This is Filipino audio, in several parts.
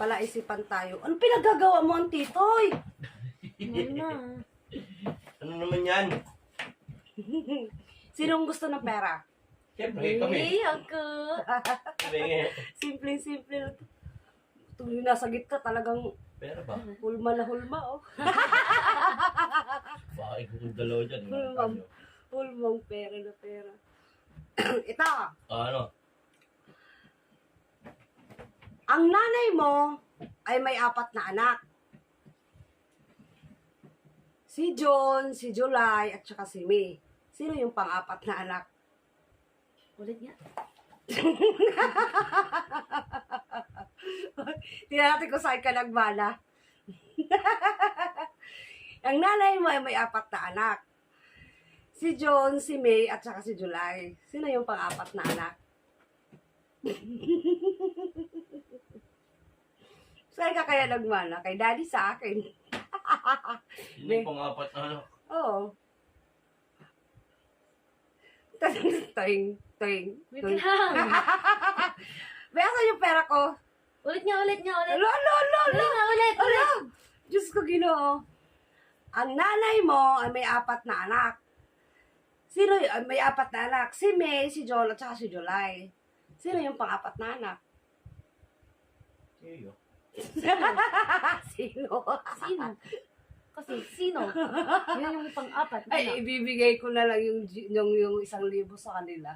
palaisipan tayo. Ano pinagagawa mo, ang titoy? Mama. Ano naman yan? Sinong gusto ng pera? Siyempre, kami. Ako. Kami. Simple lang. Ito yung nasa gitna talagang Pera ba? hulma na hulma, oh. Bakit kung dalawa dyan? Hulmang pera na pera. Ito, Ano? ang nanay mo ay may 4 na anak. Si John, si July, at saka si May. Sino yung pang-4 na anak? Ulit nga. Tingnan natin kung saan ka nagmana. Ang nanay mo ay may 4 na anak. Si John, si May, at saka si July. Sino yung pang-4 na anak? Saan ka kaya nagmana? Kay daddy sa akin. Yun yung pang-4 na ano? Oo. Toing. Wait lang. Besa yung pera ko. Ulit nga. Ulit nga. Ulit. Diyos ko, Ginoo. Ang nanay mo ay may 4 na anak. Sino yung may 4 na anak? Si May, si John, at saka si July. Sino yung pang-4 na anak? Iyo. Sino? Sino? Kasi sino? Yun yung pang-4. Ay, ibibigay ko na lang yung 1,000 sa kanila.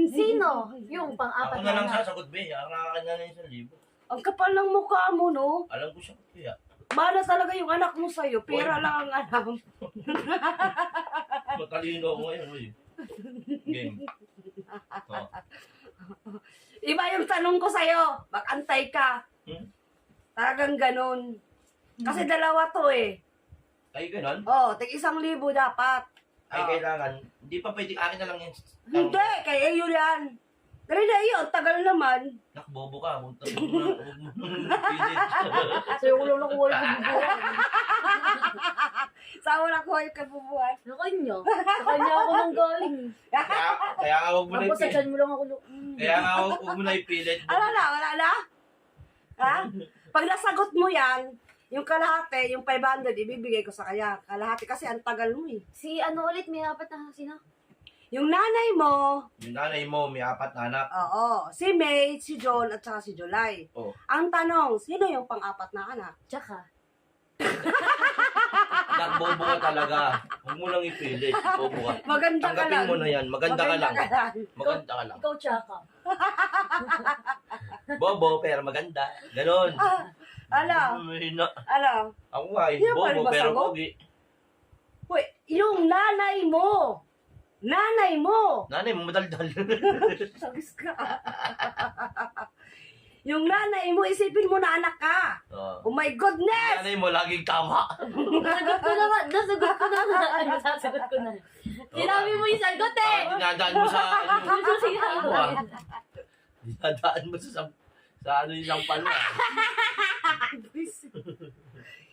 Sino? Yung pang-4 Ako na lang sasagot, be. Ang nakakanya na 1,000. Ang kapal ng mukha mo, no? Alam ko siya kaya. Mana talaga yung anak mo sa'yo. Pera lang ang alam. Matalino ako ngayon, uy. Game. Oh. Iba yung tanong ko sa'yo. Mag-antay ka. Talagang ganun. Kasi 2 to eh. Ay, ganun? Oh, tig-1,000 dapat. Ay, kailangan. Hindi pa pwede akin na lang yan. Hindi, kay iyo yan. Dali na iyo, tagal naman. Nakbobo ka. Huwag mo na pilit. So yung ulo na kuha yung bubuhay. Sa una ko yung kabubuhay. Sa kanya. Sa kanya ako nang galing. Kaya nga huwag mo na Tapos sa ipilit. dyan mo lang ako. Kaya nga huwag mo na ipilit. Wala na. Ha? Pag nasagot mo yan, yung kalahati, yung 500, ibibigay ko sa kanya. Kalahati kasi ang tagal mo eh. Si ano ulit, may 4 na sino? Yung nanay mo, Yung nanay mo, may 4 na anak. oo, si May, si John, at saka si July. Oh. Ang tanong, sino yung pang-4 na anak? Tsaka. Nakbobo ka talaga. Huwag mo lang ipilit. Bobo ka. Maganda ka lang. Tanggapin mo na yan. Maganda ka lang. lang. Maganda ka lang. Ikaw tsaka. Bobo, pero maganda. Ganon. Alam, Mahina. Ako nga eh. Hindi mo pa rin Bobo, pero masagot? pogi. Uy, yung nanay mo. Nanay mo. Nanay mo, madaldal. Sabis ka. Yung nanay mo, isipin mo na anak ka. Oh my goodness! Nanay mo, laging tama. Nasagot ko naman. Ay, nasasagot ko na. Sinabi mo yung sagot eh. Dinadaan mo sa ano. Ano sinabi Ano mo? ah. Dinadaan mo sa ano yung sampal na.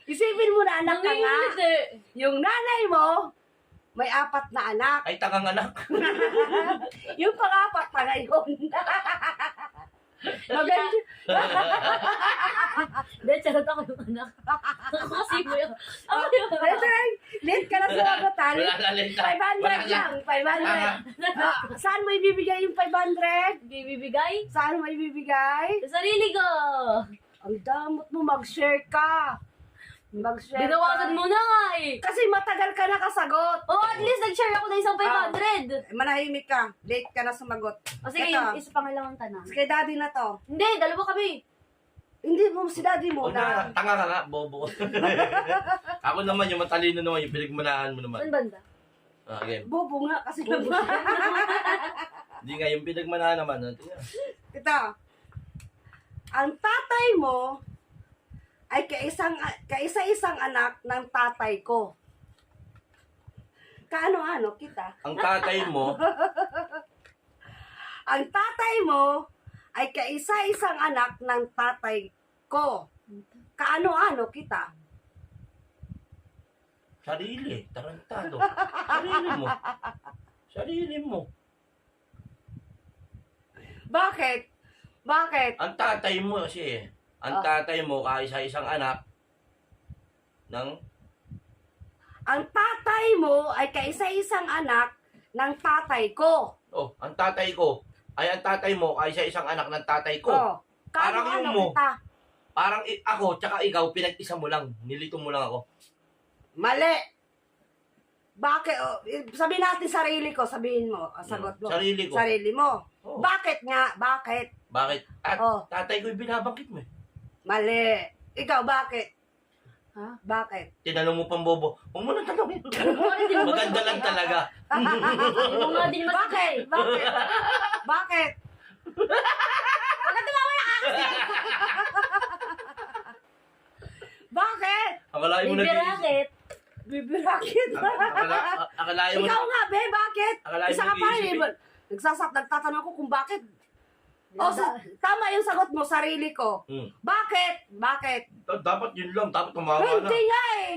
Isipin mo na anak ka nga. Nanginginig eh. Yung nanay mo, may 4 na anak. Ay, takang anak. Yung pang-4 pa ngayon. Maganda. Hindi, charot ako yung anak. Ako kasi mo yung... Ako yung... Late ka na sumagot, ha? Wala na lang. 500 lang, 500. Saan mo ibibigay yung 500? Bibibigay? Saan mo ibibigay? Sa sarili ko. Ang damot mo, mag-share ka. Mag-share Binawasan ka. mo na nga eh. Kasi matagal ka nakasagot. Oh, at least nag-share ako ng isang 500. Manahimik ka. Late ka na sumagot. O sige, Ito. yung isa pangalawang tanong. Kay daddy na to. Hindi, dalawa kami. Hindi mo, si daddy mo O na, na. tanga ka nga, bobo. Ako naman, yung matalino naman, yung pinagmanahan mo naman. Saan banda? Game. Bobo nga kasi Hindi nga, yung pinagmanahan naman. Tingnan. Ito. Ang tatay mo ay kaisa-isang anak ng tatay ko. Kaano-ano kita? Ang tatay mo, Ang tatay mo ay kaisa-isang anak ng tatay ko. Kaano-ano kita? sarili, tarantado. Sarili mo. Sarili mo. Bakit? Bakit? Ang tatay mo kasi, ang Oh. tatay mo kaisa-isang anak ng Ang tatay mo ay kaisa-isang anak ng tatay ko. ang tatay ko ay ang tatay mo kaisa-isang anak ng tatay ko. Oh. Parang yung Ano mo. kita? Parang ako tsaka ikaw pinag-isa mo lang, nilito mo lang ako. Mali. Bakit? Oh, sabihin natin sarili ko, sabihin mo. Sagot mo. Sarili ko. Sarili mo. Oo. Bakit nga? Bakit? Bakit? Oh. Tatay ko yung binabangkit mo eh. Mali. Ikaw, bakit? Ha? Bakit? Tinanong mo pang bobo. Huwag mo nang tanongin. Hindi mo Maganda lang talaga. Hindi mo nga din Bakit? Bakit? Bakit? Huwag ka tumawa na Bakit? Akalain mo na Bibirakit. Bibirakit. Akalain mo Ikaw na. nga, be, bakit? Akalain Isa mo ka pa rin. nag-iisip Nagtatanong ko kung bakit. Tama yung sagot mo, sarili ko. Bakit? Bakit? Dapat yun lang. Dapat tumawa na. Hindi nga eh.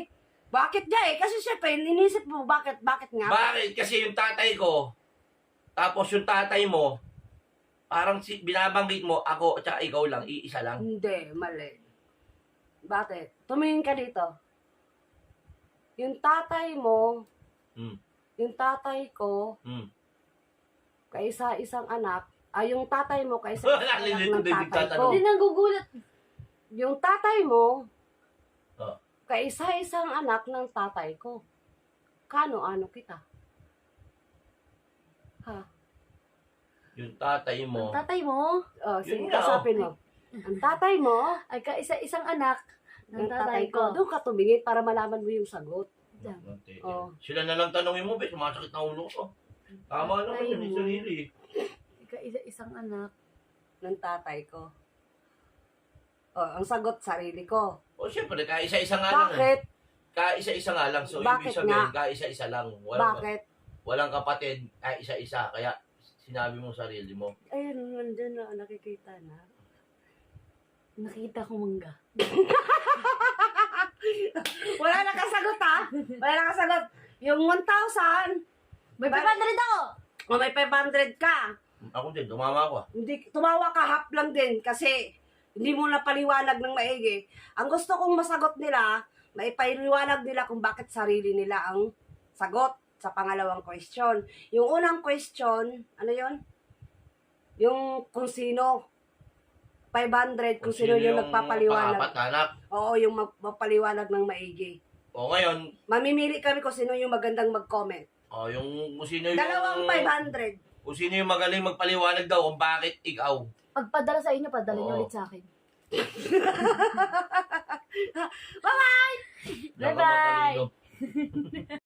Bakit nga eh? Kasi syempre, inisip mo, bakit nga? Bakit? Kasi yung tatay ko, tapos yung tatay mo, parang binabanggit mo, ako at saka ikaw lang, iisa lang. Hindi, mali. Bakit? Tumingin ka dito. Yung tatay mo, Hmm. yung tatay ko, Hmm. kaisa-isang anak, yung tatay mo kaisa-isang anak Nalilito ng na yung tatay nagtatanong. ko. Hindi nang gugulat. Yung tatay mo, Oh. kaisa-isang anak ng tatay ko. Kano-ano kita? Ha? Yung tatay Ang mo, tatay mo Oh, sige, Yun nga, kasapin mo. Ang tatay mo, ay kaisa-isang anak ng tatay ko. Doon ka tumingin para malaman mo yung sagot. Oh. Sila na lang tanongin mo, be, sumasakit na ulo ko. Tama naman yun, yung sarili. Kaisa-isang anak. Ng tatay ko. Oh, ang sagot, sarili ko. O syempre, kaisa-isa nga lang. Bakit? Kaisa-isa nga lang. So, Bakit ibig sabihin, nga? kaisa-isa lang. Bakit? Walang kapatid, kaisa-isa. Kaya, sinabi mo sarili mo. Ayun, nandun na, nakikita na. Nakita ko mangga. Wala na kasagot ha? Wala na kasagot. Yung 1,000, May 500 ako! o may 500 ka. Ako din, tumama ako. Hindi, tumawa ka half lang din kasi hindi mo napaliwanag ng maigi. Ang gusto kong masagot nila, maipaliwanag nila kung bakit sarili nila ang sagot sa pangalawang question. Yung unang question, ano yon? Yung kung sino. 500 kung sino yung nagpapaliwanag. Pangapat na anak. Oo, yung magpapaliwanag ng maigi. O ngayon, Mamimili kami kung sino yung magandang mag-comment. yung kung sino yung... Dalawang 500. Kung sino yung magaling magpaliwanag daw kung bakit ikaw. Pagpadala sa inyo, padala niyo Oo. ulit sa akin. Bye-bye! Bye-bye!